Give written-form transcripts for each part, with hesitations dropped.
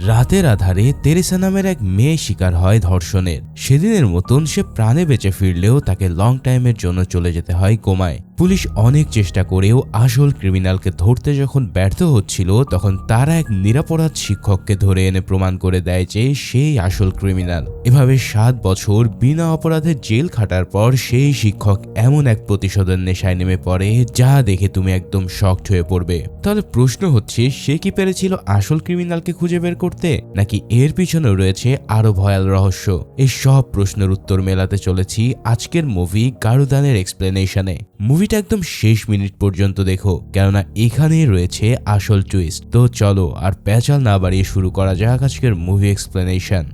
রাতের আধারে তেরেসা নামের এক মেয়ে শিকার হয় ধর্ষণের। সেদিনের মতন সে প্রাণে বেঁচে ফিরলেও তাকে লং টাইমের জন্য চলে যেতে হয় কোমায়। পুলিশ অনেক চেষ্টা করেও আসল ক্রিমিনালকে ধরতে যখন ব্যর্থ হচ্ছিল, তখন তারা এক নিরপরাধ শিক্ষককে ধরে এনে প্রমাণ করে দেয় যে সেই আসল ক্রিমিনাল। এভাবে 7 বছর বিনা অপরাধে জেল খাটার পর সেই শিক্ষক এমন এক প্রতিশোধের নেশায় নেমে পড়ে যা দেখে তুমি একদম শকড হয়ে পড়বে। তাহলে প্রশ্ন হচ্ছে, সে কি পেরেছিল আসল ক্রিমিনালকে খুঁজে বের করতে, নাকি এর পিছনে রয়েছে আরো ভয়াল রহস্য? এই সব প্রশ্নের উত্তর মেলাতে চলেছি আজকের মুভি গারুদানের এক্সপ্লেনেশনে। মুভিটা একদম শেষ মিনিট পর্যন্ত দেখো, কেননা এখানেই রয়েছে আসল টুইস্ট। তো চলো আর পেঁচাল না বাড়িয়ে শুরু করা যাক আজকের মুভি এক্সপ্লেনেশন।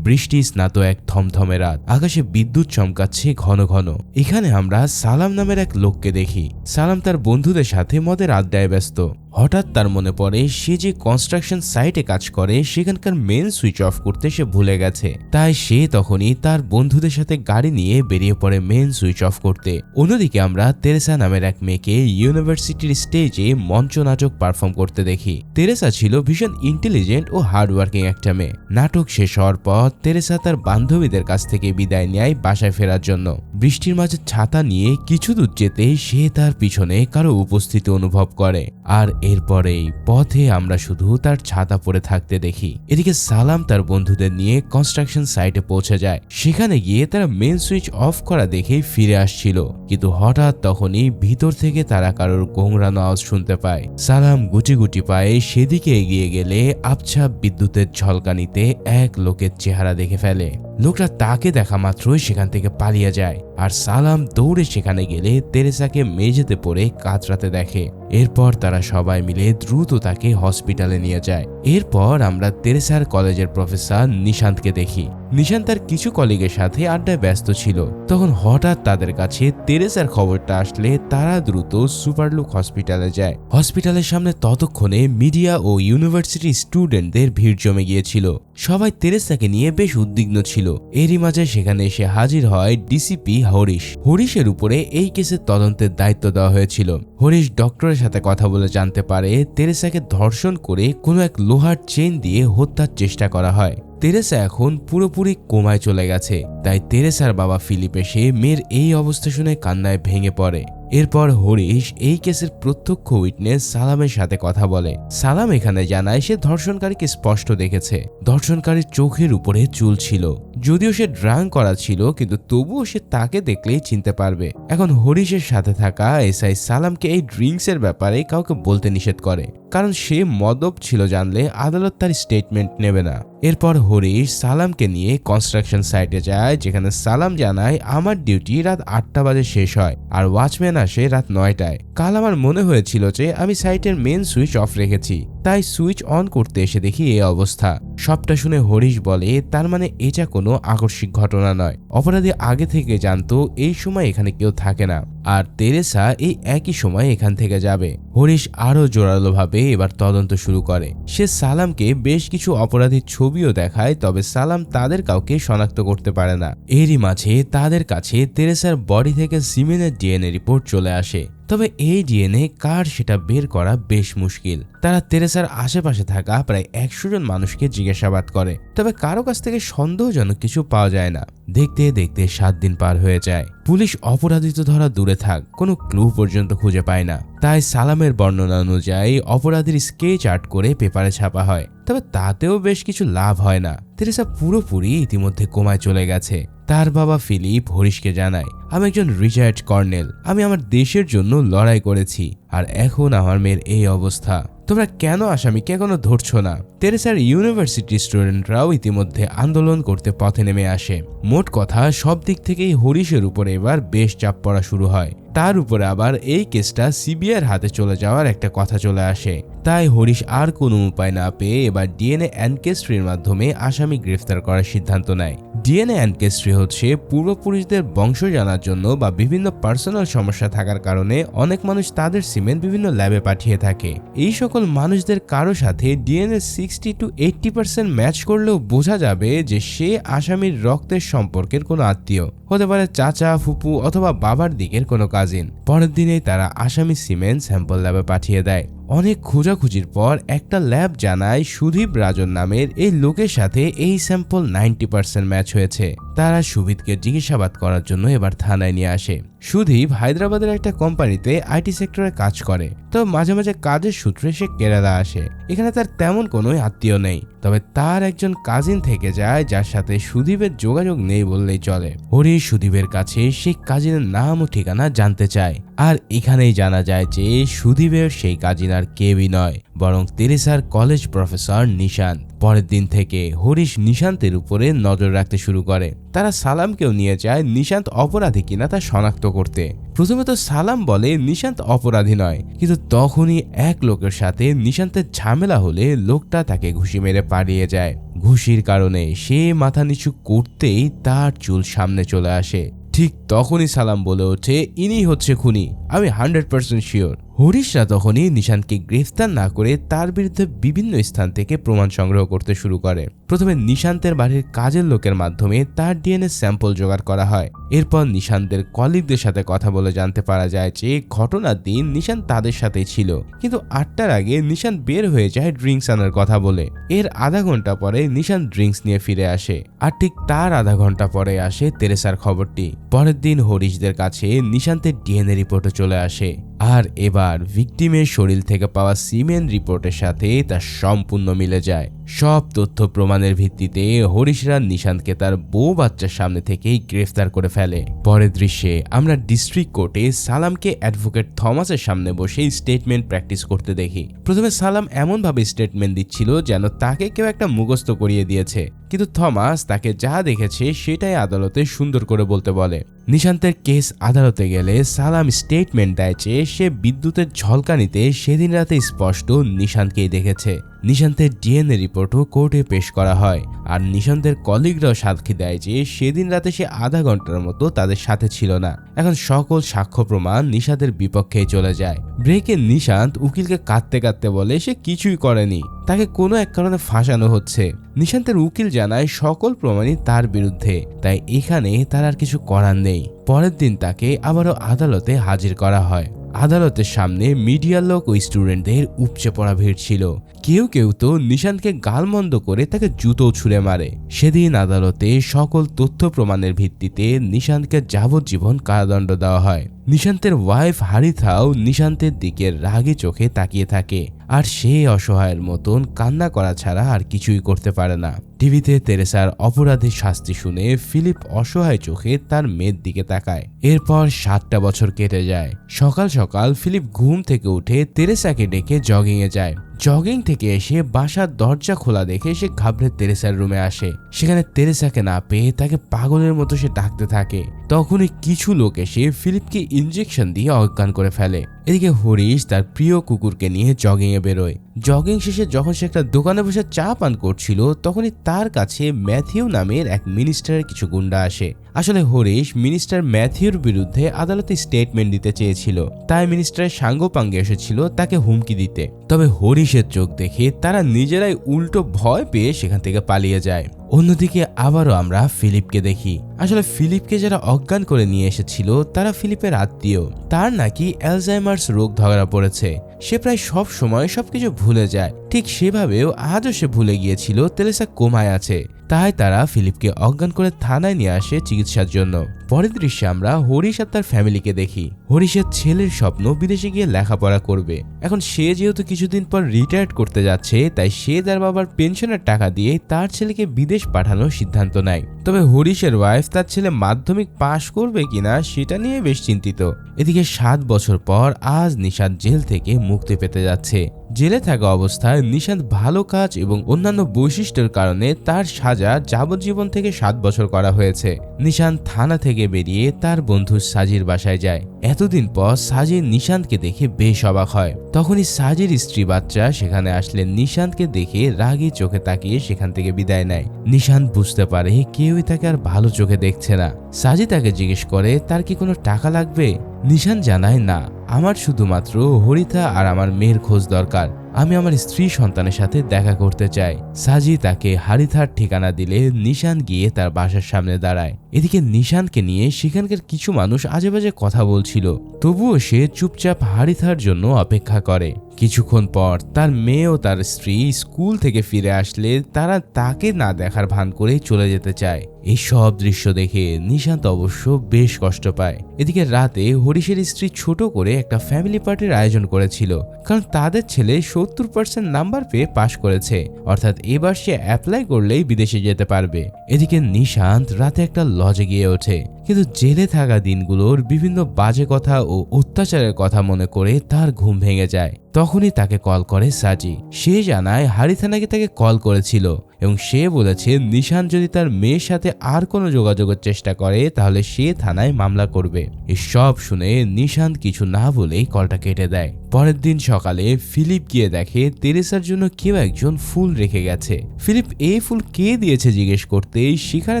বৃষ্টি স্নাত এক থমথমে রাত, আকাশে বিদ্যুৎ চমকাচ্ছে ঘন ঘন। এখানে আমরা সালাম নামের এক লোককে দেখি। সালাম তার বন্ধুদের সাথে মদের আড্ডায় ব্যস্ত। হঠাৎ তার মনে পড়ে সে যে কনস্ট্রাকশন সাইটে কাজ করে সেখানকার মেন সুইচ অফ করতে সে ভুলে গেছে। তাই সে তখনই তার বন্ধুদের সাথে গাড়ি নিয়ে বেরিয়ে পড়ে মেন সুইচ অফ করতে। অন্যদিকে আমরা তেরেসা নামের এক মেয়েকে ইউনিভার্সিটির স্টেজে মঞ্চ নাটক পারফর্ম করতে দেখি। তেরেসা ছিল ভীষণ ইন্টেলিজেন্ট ও হার্ডওয়ার্কিং একটা মেয়ে। নাটক শেষ হওয়ার পর তেরেসা তার বান্ধবীদের কাছ থেকে বিদায় নেয় বাসায় ফেরার জন্য। বৃষ্টির মাঝে ছাতা নিয়ে কিছু দূর যেতে সে তার পিছনে কারো উপস্থিতি অনুভব করে, আর এরপরেই পথে আমরা শুধু তার ছাতা পরে থাকতে দেখি। এদিকে সালাম তার বন্ধুদের নিয়ে কনস্ট্রাকশন সাইটে পৌঁছে যায়। সেখানে গিয়ে তারা মেন সুইচ অফ করা দেখেই ফিরে আসছিল, কিন্তু হঠাৎ তখনই ভিতর থেকে তারা কারোর গোংরানো আওয়াজ শুনতে পায়। সালাম গুটি গুটি পায়ে সেদিকে এগিয়ে গেলে আবছা বিদ্যুতের ঝলকানিতে এক লোকের চেহারা দেখে ফেলে। লোকটা তাকে দেখা মাত্রই সেখান থেকে পালিয়ে যায়, আর সালাম দৌড়ে সেখানে গেলে তেরেসাকে মেঝেতে পড়ে কাতরাতে দেখে। এরপর তারা সবাই মিলে দ্রুত তাকে হসপিটালে নিয়ে যায়। এরপর আমরা তেরেসার কলেজের প্রফেসর নিশান্তকে দেখি। নিশান্ত তার কিছু কলিগের সাথে আড্ডায় ব্যস্ত ছিল। তখন হঠাৎ তাদের কাছে তেরেসার খবরটা আসলে তারা দ্রুত সুপারলুক হসপিটালে যায়। হসপিটালের সামনে ততক্ষণে মিডিয়া ও ইউনিভার্সিটি স্টুডেন্টদের ভিড় জমে গিয়েছিল। সবাই তেরেসাকে নিয়ে বেশ উদ্বিগ্ন ছিল। এরই মাঝে সেখানে এসে হাজির হয় ডিসিপি হরিশ। হরিশের উপরে এই কেসের তদন্তের দায়িত্ব দেওয়া হয়েছিল। হরিশ ডক্টরের সাথে কথা বলে জানতে পারে তেরেসাকে ধর্ষণ করে কোনো এক লোহার চেন দিয়ে হত্যার চেষ্টা করা হয়। তেরেসা এখন পুরোপুরি কোমায় চলে গেছে। তাই তেরেসার বাবা ফিলিপ এসে মেয়ের এই অবস্থা শুনে কান্নায় ভেঙে পড়ে। এরপর হরিশ এই কেসের প্রত্যক্ষ উইটনেস সালামের সাথে কথা বলে। সালাম এখানে জানায় সে ধর্ষণকারীকে স্পষ্ট দেখেছে। ধর্ষণকারীর চোখের উপরে চুল ছিল। যদিও সে ড্রাঙ্ক করা ছিল, কিন্তু তবুও সে তাকে দেখলেই চিনতে পারবে। এখন হরিশের সাথে থাকা এসআই সালামকে এই ড্রিঙ্কসের ব্যাপারে কাউকে বলতে নিষেধ করে, কারণ সে মদ্যপ ছিল জানলে আদালত তার স্টেটমেন্ট নেবে না। এরপর হরিশ সালামকে নিয়ে কনস্ট্রাকশন সাইটে যায়, যেখানে সালাম জানায় আমার ডিউটি রাত 8টা বাজে শেষ হয় আর ওয়াচম্যান আসে রাত 9টায়। কাল আমার মনে হয়েছিল যে আমি সাইটের মেন সুইচ অফ রেখেছি, তাই সুইচ অন করতে এসে দেখি এই অবস্থা। সবটা শুনে হরিশ বলে তার মানে এটা কোনো আকস্মিক ঘটনা নয়। অপরাধী আগে থেকে জানতো এই সময় এখানে কেউ থাকে না, আর তেরেসা এই একই সময় এখান থেকে যাবে। হরিশ আরো জোরালো ভাবে এবার তদন্ত শুরু করে। সে সালামকে বেশ কিছু অপরাধীর ছবিও দেখায়, তবে সালাম তাদের কাউকে শনাক্ত করতে পারে না। এরই মাঝে তাদের কাছে তেরেসার বডি থেকে সিমেনের ডিএনএ রিপোর্ট চলে আসে। তবে এই ডিএনএ কার সেটা বের করা বেশ মুশকিল। তারা তেরেসার আশেপাশে থাকা প্রায় 100 জন মানুষকে জিজ্ঞাসাবাদ করে, তবে কারো কাছ থেকে সন্দেহজনক কিছু পাওয়া যায় না। দেখতে দেখতে 7 দিন পার হয়ে যায়। পুলিশ অপরাধী তো ধরা দূরে থাক, কোনো ক্লু পর্যন্ত খুঁজে পায় না। তাই সালামের বর্ণনা অনুযায়ী অপরাধীর স্কেচ আর্ট করে পেপারে ছাপা হয়, তবে তাতেও বেশ কিছু লাভ হয় না। তেরেসা পুরোপুরি ইতিমধ্যে কোমায় চলে গেছে। তার বাবা ফিলিপ হরিশকে জানায়, আমি একজন রিটায়ার্ড কর্নেল, আমি আমার দেশের জন্য লড়াই করেছি, আর এখন আমার মেয়ের এই অবস্থা। তোমরা কেন আসামিকে এখনো ধরছো না? তেরেসার ইউনিভার্সিটি স্টুডেন্টরাও ইতিমধ্যে আন্দোলন করতে পথে নেমে আসে। মোট কথা সব দিক থেকেই হরিশের উপরে এবার বেশ চাপ পড়া শুরু হয়। তার উপরে আবার এই কেসটা সিবিআইয়ের হাতে চলে যাওয়ার একটা কথা চলে আসে। তাই হরিশ আর কোনো উপায় না পেয়ে এবার ডিএনএ অ্যানকেস্ট্রির মাধ্যমে আসামি গ্রেফতার করার সিদ্ধান্ত নেয়। ডিএনএ অ্যানকেস্ট্রি হচ্ছে পূর্বপুরুষদের বংশ জানার জন্য বা বিভিন্ন পার্সোনাল সমস্যা থাকার কারণে অনেক মানুষ তাদের সিমেন্ট বিভিন্ন ল্যাবে পাঠিয়ে থাকে। এই সকল মানুষদের কারো সাথে ডিএনএ 60 to 80% ম্যাচ করলেও বোঝা যাবে যে সে আসামির রক্তের সম্পর্কের কোনো আত্মীয় হতে পারে, চাচা, ফুপু অথবা বাবার দিকের কোনো কাজিন। পরের দিনেই তারা আসামি সিমেন্ট স্যাম্পল ল্যাবে পাঠিয়ে দেয়। অনেক খোঁজাখুঁজির পর একটা ল্যাব জানায় সুদীপ রাজন নামের এই লোকের সাথে এই স্যাম্পল 90% ম্যাচ হয়েছে। তারা সুবিদকে জিজ্ঞাসাবাদ করার জন্য এবার থানায় নিয়ে আসে। সুদীপ হায়দ্রাবাদের একটা কোম্পানিতে আইটি সেক্টরে কাজ করে, তো মাঝে মাঝে কাজের সূত্রে সে কেরালা আসে। এখানে তার তেমন কোনো আত্মীয় নেই, তবে তার একজন কাজিন থেকে যায় যার সাথে সুদীপের যোগাযোগ নেই বললেই চলে। হরিশ সুদীপের কাছে সেই কাজিনের নাম ও ঠিকানা জানতে চায়, আর এখানেই জানা যায় যে সুদীপের সেই কাজিন আর কেউই নয়, বরং তেরেসার কলেজ প্রফেসর নিশান্ত। পরের দিন থেকে হরিশ নিশান্তের উপরে নজর রাখতে শুরু করে। তারা সালামকেও নিয়ে যায় নিশান্ত অপরাধী কিনা তা শনাক্ত করতে। প্রথমে তো সালাম বলে নিশান্ত অপরাধী নয়, কিন্তু তখনই এক লোকের সাথে নিশান্তের ঝামেলা হলে লোকটা তাকে ঘুষি মেরে পালিয়ে যায়। ঘুষির কারণে সে মাথা নিচু করতেই তার চুল সামনে চলে আসে। ঠিক তখনই সালাম বলে ওঠে, ইনি হচ্ছে খুনি, আমি 100% শিওর। হরিশরা তখনই নিশান্তকে গ্রেফতার না করে তার বিরুদ্ধে বিভিন্ন স্থান থেকে প্রমাণ সংগ্রহ করতে শুরু করে। প্রথমে নিশান্তের বাড়ির কাজের লোকের মাধ্যমে তার ডিএনএ স্যাম্পল জোগাড় করা হয়। এরপর নিশান্তের কলিগদের সাথে কথা বলে জানতে পারা যায় যে ঘটনার দিন নিশান্ত তাদের সাথেই ছিল, কিন্তু 8টার আগে নিশান্ত বের হয়ে যায় ড্রিঙ্কস আনার কথা বলে। এর আধা ঘন্টা পরে নিশান্ত ড্রিঙ্কস নিয়ে ফিরে আসে, আর ঠিক তার আধা ঘন্টা পরে আসে তেরেসার খবরটি। পরের দিন হরিশদের কাছে নিশান্তের ডিএনএ রিপোর্টও চলে আসে, আর এবার ভিকটিমের শরীর থেকে পাওয়া সিমেন রিপোর্টের সাথে তা সম্পূর্ণ মিলে যায়। সব তথ্য প্রমাণের ভিত্তিতে হরিশরা নিশান্তকে তার বউ বাচ্চার সামনে থেকেই গ্রেফতার করে ফেলে। পরের দৃশ্যে আমরা ডিস্ট্রিক্ট কোর্টে সালামকে অ্যাডভোকেট থমাসের সামনে বসে স্টেটমেন্ট প্র্যাকটিস করতে দেখি। প্রথমে সালাম এমনভাবে স্টেটমেন্ট দিচ্ছিল যেন তাকে কেউ একটা মুখস্থ করিয়ে দিয়েছে, কিন্তু থমাস তাকে যা দেখেছে সেটাই আদালতে সুন্দর করে বলতে বলে। নিশান্তের কেস আদালতে গেলে সালাম স্টেটমেন্ট দেয় যে সে বিদ্যুতের ঝলকানিতে সেদিন রাতে স্পষ্ট নিশান্তকেই দেখেছে। নিশান্তের ডিএনএ রিপোর্টও কোর্টে পেশ করা হয়, আর নিশান্তের কলিগরাও সাক্ষী দেয় যে সেদিন রাতে সে আধা ঘন্টার মতো তাদের সাথে ছিল না। এখন সকল সাক্ষ্য প্রমাণ নিশান্তের বিপক্ষেই চলে যায়। ব্রেকে নিশান্ত উকিলকে কাঁদতে কাঁদতে বলে সে কিছুই করেনি, তাকে কোনো এক কারণে ফাঁসানো হচ্ছে। নিশান্তের উকিল জানায় সকল প্রমাণই তার বিরুদ্ধে, তাই এখানে তার আর কিছু করার নেই। পরের দিন তাকে আবারও আদালতে হাজির করা হয়। আদালতের সামনে মিডিয়ার লোক ও স্টুডেন্টদের উপচে পড়া ভিড় ছিল। কেউ কেউ তো নিশান্তকে গালমন্দ করে তাকে জুতো ছুঁড়ে মারে। সেদিন আদালতে সকল তথ্য প্রমাণের ভিত্তিতে নিশান্তকে যাবজ্জীবন কারাদণ্ড দেওয়া হয়। নিশান্তের ওয়াইফ হারিথাও নিশান্তের দিকে রাগী চোখে তাকিয়ে থাকে, আর সে অসহায়ের মতন কান্না করা ছাড়া আর কিছুই করতে পারে না। টিভিতে তেরেসার অপরাধী শাস্তি শুনে ফিলিপ অসহায় চোখে তার মেয়ের দিকে তাকায়। এরপর 7টা বছর কেটে যায়। সকাল সকাল ফিলিপ ঘুম থেকে উঠে তেরেসাকে ডেকে জগিংয়ে যায়। জগিং থেকে এসে বাসার দরজা খোলা দেখে সে ঘাবড়ে তেরেসার রুমে আসে। সেখানে তেরেসাকে না পেয়ে তাকে পাগলের মতো সে ডাকতে থাকে। তখনই কিছু লোক এসে ফিলিপকে ইনজেকশন দিয়ে অজ্ঞান করে ফেলে। এদিকে হরিশ তার প্রিয় কুকুরকে নিয়ে জগিংয়ে বেরোয়। জগিং শেষে যখন সে একটা দোকানে বসে চা পান করছিল, তখনই তার কাছে ম্যাথিউ নামের এক মিনিস্টারের কিছু গুন্ডা আসে। আসলে হরিশ মিনিস্টার ম্যাথিউর বিরুদ্ধে আদালতে স্টেটমেন্ট দিতে চেয়েছিল, তাই মিনিস্টারের সাঙ্গপাঙ্গে এসেছিল তাকে হুমকি দিতে। তবে হরিশের চোখ দেখে তারা নিজেরাই উল্টো ভয় পেয়ে সেখান থেকে পালিয়ে যায়। অন্যদিকে আবারও আমরা ফিলিপকে দেখি। আসলে ফিলিপকে যারা অজ্ঞান করে নিয়ে এসেছিল তারা ফিলিপের আত্মীয়। তার নাকি অ্যালজাইমার্স রোগ ধরা পড়েছে। সে প্রায় সব সময় সবকিছু ভুলে যায়। ঠিক সেভাবেও আজও সে ভুলে গিয়েছিল তেরেসা কোমায় আছে, তাই তারা ফিলিপকে অজ্ঞান করে থানায় নিয়ে আসে চিকিৎসার জন্য। পরের দৃশ্যে আমরা হরিশ আর তার ফ্যামিলিকে দেখি। হরিশের ছেলের স্বপ্ন বিদেশে গিয়ে লেখাপড়া করবে। এখন সে যেহেতু কিছুদিন পর রিটায়ার্ড করতে যাচ্ছে, তাই সে তার বাবার পেনশনের টাকা দিয়ে তার ছেলেকে বিদেশ পাঠানোর সিদ্ধান্ত নেয়। তবে হরিশের ওয়াইফ তার ছেলে মাধ্যমিক পাশ করবে কিনা সেটা নিয়ে বেশ চিন্তিত। এদিকে 7 বছর পর আজ নিশান্ত জেল থেকে মুক্তি পেতে যাচ্ছে। জেলে থাকা অবস্থায় নিশান্ত ভালো কাজ এবং অন্যান্য বৈশিষ্ট্যের কারণে তার সাজা যাবজ্জীবন থেকে 7 বছর করা হয়েছে। নিশান্ত থানা থেকে বেরিয়ে তার বন্ধু সাজির বাসায় যায়। এতদিন পর সাজি নিশান্তকে দেখে বেশ অবাক হয়। তখনই সাজির স্ত্রী বাচ্চা সেখানে আসলে নিশান্তকে দেখে রাগী চোখে তাকিয়ে সেখান থেকে বিদায় নেয়। নিশান্ত বুঝতে পারে কেউই তাকে আর ভালো চোখে দেখছে না। সাজি তাকে জিজ্ঞেস করে তার কি কোনো টাকা লাগবে। নিশান্ত জানায় না, আমার শুধুমাত্র হরিতা আর আমার মেয়ের খোঁজ দরকার। আমি আমার স্ত্রী সন্তানের সাথে দেখা করতে চাই। সাজি তাকে হারিথার ঠিকানা দিলে নিশান্ত গিয়ে তার বাসার সামনে দাঁড়ায়। এদিকে নিশানকে নিয়ে সেখানকার কিছু মানুষ আজেবাজে কথা বলছিল, তবুও সে চুপচাপ হারিথার জন্য অপেক্ষা করে। কিছুক্ষণ পর তার মেয়ে ও তার স্ত্রী স্কুল থেকে ফিরে আসলে তারা তাকে না দেখার ভান করে চলে যেতে চায়। এই সব দৃশ্য দেখে নিশান্ত অবশ্য বেশ কষ্ট পায়। এদিকে রাতে হরিশের স্ত্রী ছোট করে একটা ফ্যামিলি পার্টির আয়োজন করেছিল, কারণ তাদের ছেলে 70% নাম্বার পেয়ে পাশ করেছে, অর্থাৎ এবার সে অ্যাপ্লাই করলেই বিদেশে যেতে পারবে। এদিকে নিশান্ত রাতে একটা লজে গিয়ে ওঠে, কিন্তু জেলে থাকা দিনগুলোর বিভিন্ন বাজে কথা ও অত্যাচারের কথা মনে করে তার ঘুম ভেঙে যায়। তখনই তাকে কল করে সাজি। সে জানায় হারিথা নাকি তাকে কল করেছিল এবং সে বলেছে নিশান যদি তার মেয়ের সাথে আর কোনো যোগাযোগের চেষ্টা করে তাহলে সে থানায় মামলা করবে। এসব শুনে নিশান্ত কিছু না বলেই কলটা কেটে দেয়। পরের দিন সকালে ফিলিপ গিয়ে দেখে তেরেসার জন্য কেউ একজন ফুল রেখে গেছে। ফিলিপ এই ফুল কে দিয়েছে জিজ্ঞেস করতেই সেখানে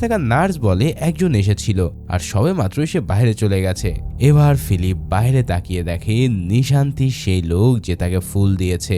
থাকা নার্স বলে একজন এসেছিল আর সবে মাত্র সে বাইরে চলে গেছে। এবার ফিলিপ বাইরে তাকিয়ে দেখে নিশান্তি সেই লোক যে তাকে ফুল দিয়েছে।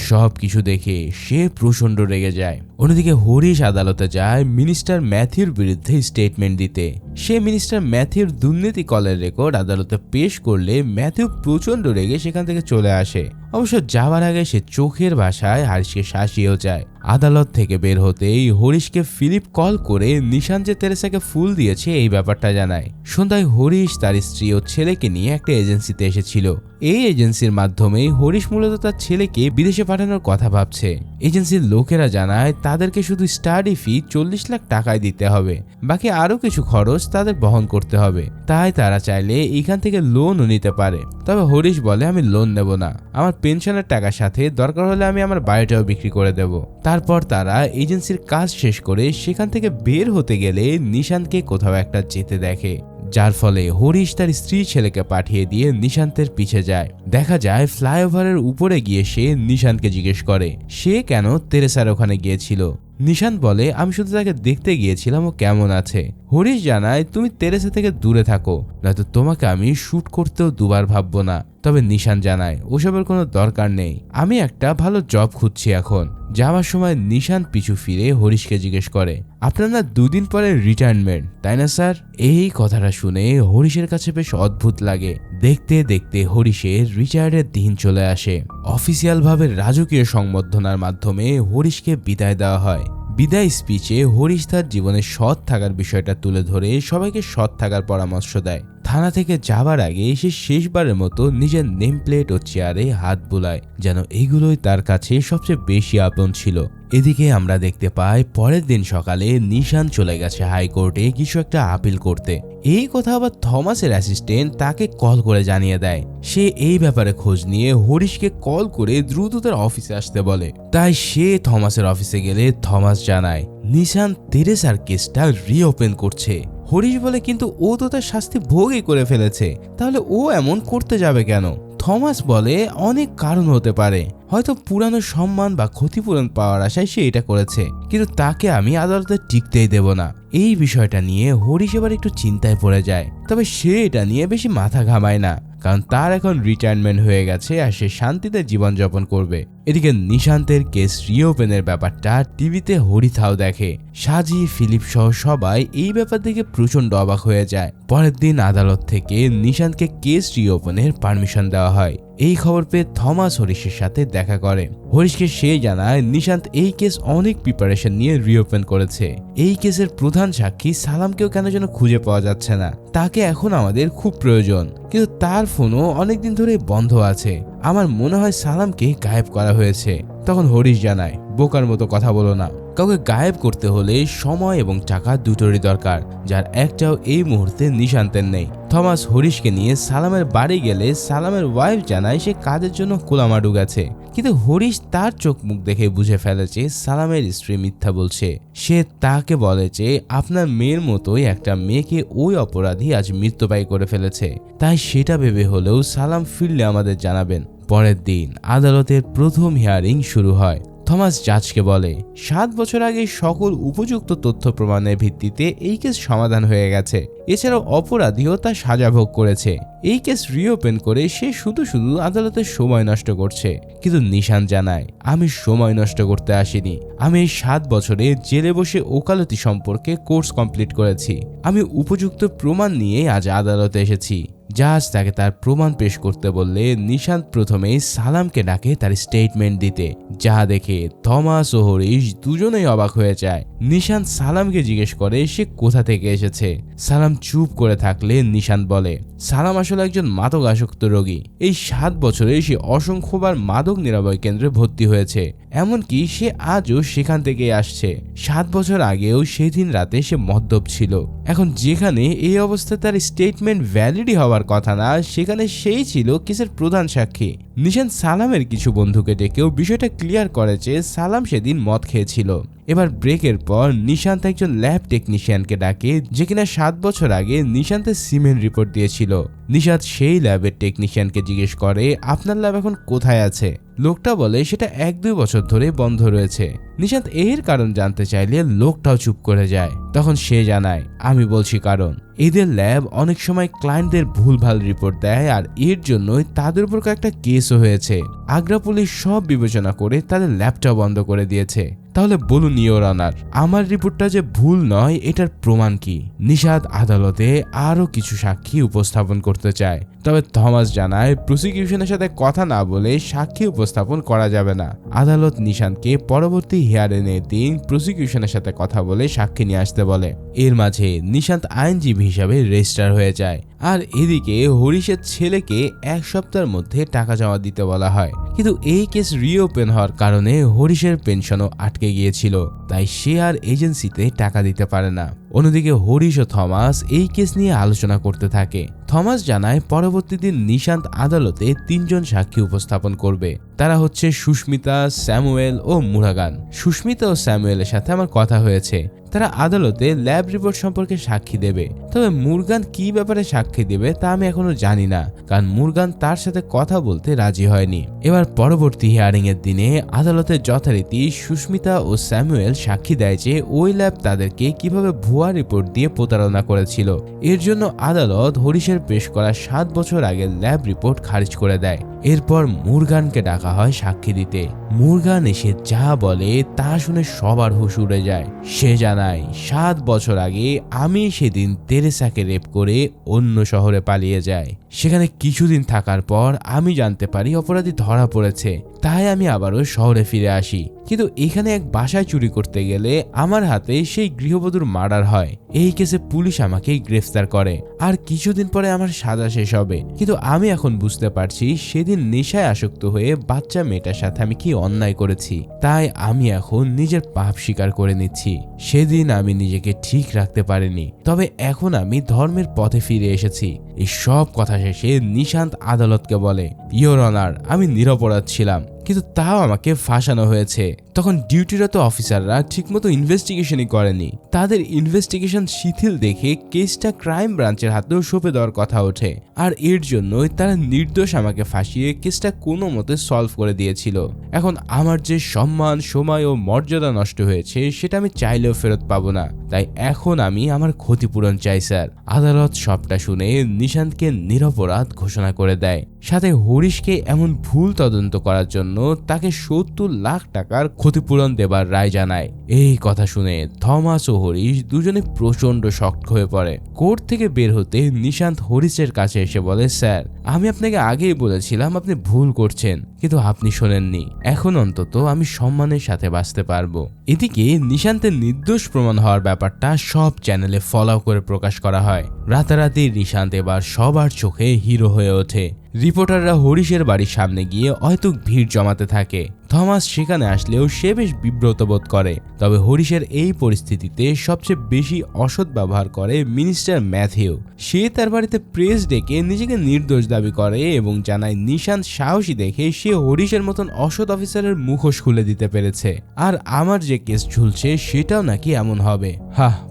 সব কিছু দেখে সে প্রচন্ড রেগে যায়। অন্যদিকে হরিশ আদালতে যায় মিনিস্টার ম্যাথিউর বিরুদ্ধে স্টেটমেন্ট দিতে। সে মিনিস্টার ম্যাথিউর দুর্নীতি কলের রেকর্ড আদালতে পেশ করলে ম্যাথিউ প্রচন্ড রেগে সেখান থেকে চলে আসে। অবশ্য যাওয়ার আগে সে চোখের ভাষায় হরিশকে শাসিয়েও যায়। আদালত থেকে বের হতেই হরিশকে ফিলিপ কল করে নিশান যে তেরেসাকে ফুল দিয়েছে এই ব্যাপারটা জানায়। সন্ধ্যায় হরিশ তার স্ত্রী ও ছেলেকে নিয়ে একটা এজেন্সিতে এসেছিল। এই এজেন্সির মাধ্যমে হরিশ মূলত তার ছেলেকে বিদেশে পাঠানোর কথা ভাবছে। এজেন্সির লোকেরা জানায় তাদেরকে শুধু স্টাডি ফি 40 লাখ টাকায় দিতে হবে, বাকি আরো কিছু খরচ তাদের বহন করতে হবে। তাই তারা চাইলে এখান থেকে লোনও নিতে পারে। তবে হরিশ বলে আমি লোন নেব না, আমার পেনশনের টাকার সাথে দরকার হলে আমি আমার বাড়িটাও বিক্রি করে দেব। তারপর তারা এজেন্সির কাজ শেষ করে সেখান থেকে বের হতে গেলে নিশান্তকে কোথাও একটা যেতে দেখে, যার ফলে হরিশ তার স্ত্রী ছেলেকে পাঠিয়ে দিয়ে নিশান্তের পিছে যায়। দেখা যায় ফ্লাইওভারের উপরে গিয়ে সে নিশান্তকে জিজ্ঞেস করে সে কেন তেরেসার ওখানে গিয়েছিল। নিশান্ত বলে আমি শুধু তাকে দেখতে গিয়েছিলাম ও কেমন আছে। হরিশ জানায় তুমি তেরেসা থেকে দূরে থাকো, নয়তো তোমাকে আমি শুট করতেও দুবার ভাববো না। তবে নিশান্ত জানায় ওসবের কোনো দরকার নেই, আমি একটা ভালো জব খুঁজছি এখন। যাওয়ার সময় নিশান্ত পিছু ফিরে হরিশকে জিজ্ঞেস করে আপনার না 2 দিন পরে রিটায়ারমেন্ট তাই না স্যার? এই কথাটা শুনে হরিশের কাছে বেশ অদ্ভুত লাগে। দেখতে দেখতে হরিশের রিটায়ার্ডের দিন চলে আসে। অফিসিয়াল ভাবে রাজকীয় সংবর্ধনার মাধ্যমে হরিশকে বিদায় দেওয়া হয়। বিদায় স্পিচে হরিশ তার জীবনে সৎ থাকার বিষয়টা তুলে ধরে সবাইকে সৎ থাকার পরামর্শ দেয়। থানা থেকে যাবার আগে সে শেষবারের মতো নিজের নেম প্লেট ও চেয়ারে হাত বুলায়, যেন এগুলোই তার কাছে সবচেয়ে বেশি আপন ছিল। এদিকে আমরা দেখতে পাই পরের দিন সকালে নিশান চলে গেছে হাইকোর্টে কিছু একটা আপিল করতে। এই কথা আবার থমাসের অ্যাসিস্ট্যান্ট তাকে কল করে জানিয়ে দেয়। সে এই ব্যাপারে খোঁজ নিয়ে হরিশকে কল করে দ্রুত তার অফিসে আসতে বলে। তাই সে থমাসের অফিসে গেলে থমাস জানায় নিশান তেরেসার কেসটা রিওপেন করছে। হরিশ বলে কিন্তু ও তো তার শাস্তি ভোগই করে ফেলেছে, তাহলে ও এমন করতে যাবে কেন? থমাস বলে অনেক কারণ হতে পারে, হয়তো পুরানো সম্মান বা ক্ষতিপূরণ পাওয়ার আশায় সে এটা করেছে, কিন্তু তাকে আমি আদালতে টিকতেই দেব না। এই বিষয়টা নিয়ে হরিশ এবার একটু চিন্তায় পড়ে যায়। তবে সে এটা নিয়ে বেশি মাথা ঘামায় না, কারণ তার এখন রিটায়ারমেন্ট হয়ে গেছে আর সে শান্তিতে জীবনযাপন করবে। এদিকে নিশান্তের কেস রিওপেনের ব্যাপারটা টিভিতে হরিথাও দেখে। সাজি, ফিলিপ সহ সবাই এই ব্যাপার দেখে প্রচন্ড অবাক হয়ে যায়। পরের দিন আদালত থেকে নিশান্তকে কেস রিওপেনের পারমিশন দেওয়া হয়। এই খবর পেয়ে থমাস হরিশের সাথে দেখা করে। হরিশকে সে জানায় নিশান্ত এই কেস অনেক প্রিপারেশন নিয়ে রিওপেন করেছে। এই কেসের প্রধান সাক্ষী সালামকেও কেন যেন খুঁজে পাওয়া যাচ্ছে না, তাকে এখন আমাদের খুব প্রয়োজন, কিন্তু তার ফোনও অনেকদিন ধরে বন্ধ আছে। আমার মনে হয় সালামকে গায়েব করা হয়েছে। তখন হরিশ জানায় বোকার মতো কথা বলো না, কাউকে গায়েব করতে হলে সময় এবং টাকা দুটোরই দরকার, যার একটাও এই মুহূর্তে নিশান্তের নেই। থমাস হরিশকে নিয়ে সালামের বাড়ি গেলে সালামের ওয়াইফ জানায় সে কাজের জন্য কোলামাডু গেছে, কিন্তু হরিশ তার চোখ মুখ দেখে বুঝে ফেলেছে সালামের স্ত্রী মিথ্যা বলছে। সে তাকে বলে যে আপনার মেয়ের মতোই একটা মেয়েকে ওই অপরাধী আজ মৃত্যুপায়ী করে ফেলেছে, তাই সেটা ভেবে হলেও সালাম ফিরলে আমাদের জানাবেন। পরের দিন আদালতের প্রথম হিয়ারিং শুরু হয়। থমাস জাজকে বলে 7 বছর আগে সকল উপযুক্ত তথ্য প্রমাণের ভিত্তিতে এই কেস সমাধান হয়ে গেছে। এছাড়াও অপরাধীও তা সাজা ভোগ করেছে। এই কেস রিওপেন করে সে শুধু আদালতে সময় নষ্ট করছে। কিন্তু নিশান জানায়, আমি সময় নষ্ট করতে আসিনি। আমি এই 7 বছরে জেলে বসে ওকালতি সম্পর্কে কোর্স কমপ্লিট করেছি। আমি উপযুক্ত প্রমাণ নিয়ে আজ আদালতে এসেছি। জাজ তাকে তার প্রমাণ পেশ করতে বললে নিশান্ত প্রথমেই সালামকে ডাকে তার স্টেটমেন্ট দিতে, যা দেখে থমাস ও হরিশ দুজনেই অবাক হয়ে যায়। নিশান্ত সালামকে জিজ্ঞেস করে সে কোথা থেকে এসেছে। সালাম চুপ করে থাকলে নিশান্ত বলে, সালাম আসলে একজন মাদকাসক্ত রোগী। এই 7 বছরে সে অসংখ্যবার মাদক নিরাময় কেন্দ্রে ভর্তি হয়েছে। এমনকি সে আজও সেখান থেকে আসছে। 7 বছর আগেও সেদিন রাতে সে মদ্যপ ছিল। এখন যেখানে এই অবস্থায় তার স্টেটমেন্ট ভ্যালিডই হওয়ার কথা না, সেখানে সেই ছিল কেসের প্রধান সাক্ষী। নিশান্ত সালামের কিছু বন্ধুকে ডেকেও বিষয়টা ক্লিয়ার করে যে সালাম সেদিন মদ খেয়েছিল। এবার ব্রেকের পর নিশান্ত একজন ল্যাব টেকনিশিয়ানকে ডাকে, যে কিনা 7 বছর আগে নিশান্তের সিমেন্ট রিপোর্ট দিয়েছিল। নিশান্ত সেই ল্যাবের টেকনিশিয়ানকে জিজ্ঞেস করে, আপনার ল্যাব এখন কোথায় আছে? লোকটা বলে সেটা 1-2 বছর ধরে বন্ধ রয়েছে। নিশান্ত এর কারণ জানতে চাইলে লোকটাও চুপ করে যায়। তখন সে জানায়, আমি বলছি কারণ এদের ল্যাব অনেক সময় ক্লায়েন্টদের ভুলভাল রিপোর্ট দেয়, আর এর জন্যই তাদের উপর একটা কেসও হয়েছে। আগ্রা পুলিশ সব বিবেচনা করে তাদের ল্যাবটা বন্ধ করে দিয়েছে। তাহলে বলুন ইওর অনার, আমার রিপোর্টটা যে ভুল নয় এটার প্রমাণ কি? নিশাত আদালতে আরো কিছু সাক্ষী উপস্থাপন করতে চায়, তবে থমাস জানায় প্রসিকিউশনের সাথে কথা না বলে সাক্ষী উপস্থাপন করা যাবে না। আদালত নিশান্তকে পরবর্তী হিয়ারিংয়ের দিন প্রসিকিউশনের সাথে কথা বলে সাক্ষী নিয়ে আসতে বলে। এর মাঝে নিশান্ত আইনজীবী হিসাবে রেজিস্টার হয়ে যায়, আর এদিকে হরিশের ছেলেকে 1 সপ্তাহের মধ্যে টাকা জমা দিতে বলা হয়। কিন্তু এই কেস রিওপেন হওয়ার কারণে হরিশের পেনশনও আটকে গিয়েছিল, তাই সে আর এজেন্সিতে টাকা দিতে পারে না। অন্যদিকে হরিশ ও থমাস এই কেস নিয়ে আলোচনা করতে থাকে। থমাস জানায় পরবর্তী দিন নিশান্ত আদালতে 3 জন সাক্ষী উপস্থাপন করবে। তারা হচ্ছে সুস্মিতা, স্যামুয়েল ও মুরাগান। সুস্মিতা ও স্যামুয়েলের সাথে আমার কথা হয়েছে, তারা আদালতে ল্যাব রিপোর্ট সম্পর্কে সাক্ষী দেবে। তবে মুরগান কি ব্যাপারে সাক্ষী দেবে তা আমি এখনো জানি না, কারণ মুরগান তার সাথে কথা বলতে রাজি হয়নি। এবার পরবর্তী হিয়ারিং এর দিনে আদালতে যথারীতি সুস্মিতা ও স্যামুয়েল সাক্ষী দেয় যে ওই ল্যাব তাদেরকে কিভাবে ভুয়া রিপোর্ট দিয়ে প্রতারণা করেছিল। এর জন্য আদালত হরিশের পেশ করা 7 বছর আগের ল্যাব রিপোর্ট খারিজ করে দেয়। এরপর মুরগানকে ডাকা হয় সাক্ষী দিতে। মুরগান এসে যা বলে তা শুনে সবার হুঁশ উড়ে যায়। সে জানায় 7 বছর আগে আমি সেদিন তেরেসাকে রেপ করে অন্য শহরে পালিয়ে যাই। সেখানে কিছুদিন থাকার পর আমি জানতে পারি অপরাধী ধরা পড়েছে, তাই আমি আবারও শহরে ফিরে আসি। কিন্তু এখানে এক বাসায় চুরি করতে গেলে আমার হাতে সেই গৃহবধূর মার্ডার হয়। এই কেসে পুলিশ আমাকে গ্রেফতার করে, আর কিছুদিন পরে আমার সাজা শেষ হবে। কিন্তু আমি এখন বুঝতে পারছি সেদিন নেশায় আসক্ত হয়ে বাচ্চা মেয়েটার সাথে আমি কি অন্যায় করেছি। তাই আমি এখন নিজের পাপ স্বীকার করে নিচ্ছি। সেদিন আমি নিজেকে ঠিক রাখতে পারিনি, তবে এখন আমি ধর্মের পথে ফিরে এসেছি। এই সব কথা শেষে নিশান্ত আদালতকে বলে, ইওর অনার, আমি নিরপরাধ ছিলাম, কিন্তু তাও আমাকে ফাঁসানো হয়েছে। তখন ডিউটিরত অফিসাররা ঠিকমতো ইনভেস্টিগেশনই করেনি। তাদের ইনভেস্টিগেশন শিথিল দেখে কেসটা ক্রাইম ব্রাঞ্চের হাতেও সঁপে দেওয়ার কথা ওঠে, আর এর জন্যই তারা নির্দোষ আমাকে ফাঁসিয়ে কেসটা কোনো মতে সলভ করে দিয়েছিল। এখন আমার যে সম্মান, সময় ও মর্যাদা নষ্ট হয়েছে সেটা আমি চাইলেও ফেরত পাবো না। তাই এখন আমি আমার ক্ষতিপূরণ চাই স্যার। আদালত সবটা শুনে নিশান্তকে নিরপরাধ ঘোষণা করে দেয়, সাথে হরিশকে এমন ভুল তদন্ত করার জন্য তাকে 70 লাখ টাকার ক্ষতিপূরণ দেবার রায় জানায়। এই কথা শুনে থমাস ও হরিশ দুজনে প্রচন্ড শক্ত হয়ে পড়ে। কোর্ট থেকে বের হতে নিশান্ত হরিশের কাছে এসে বলে, স্যার, আমি আপনাকে আগেই বলেছিলাম আপনি ভুল করছেন, কিন্তু আপনি শোনেননি। এখন অন্তত আমি সম্মানের সাথে বাঁচতে পারবো। এদিকে নিশান্তের নির্দোষ প্রমাণ হওয়ার ব্যাপারটা সব চ্যানেলে ফলো করে প্রকাশ করা হয়। রাতারাতি নিশান্ত এবার সবার চোখে হিরো হয়ে ওঠে। রিপোর্টাররা হরিশের বাড়ির সামনে গিয়ে অহেতুক ভিড় জমাতে থাকে। থমাস সেখানে আসলেও সে বেশ বিব্রত বোধ করে। তবে হরিশের এই পরিস্থিতিতে সবচেয়ে বেশি অসৎ ব্যবহার করে মিনিস্টার ম্যাথিউ। সে তার বাড়িতে প্রেস ডেকে নিজেকে নির্দোষ দাবি করে এবং জানায় নিশান্ত সাহসী দেখে সে হরিশের মতন অসৎ অফিসারের মুখোশ খুলে দিতে পেরেছে, আর আমার যে কেস ঝুলছে সেটাও নাকি এমন হবে।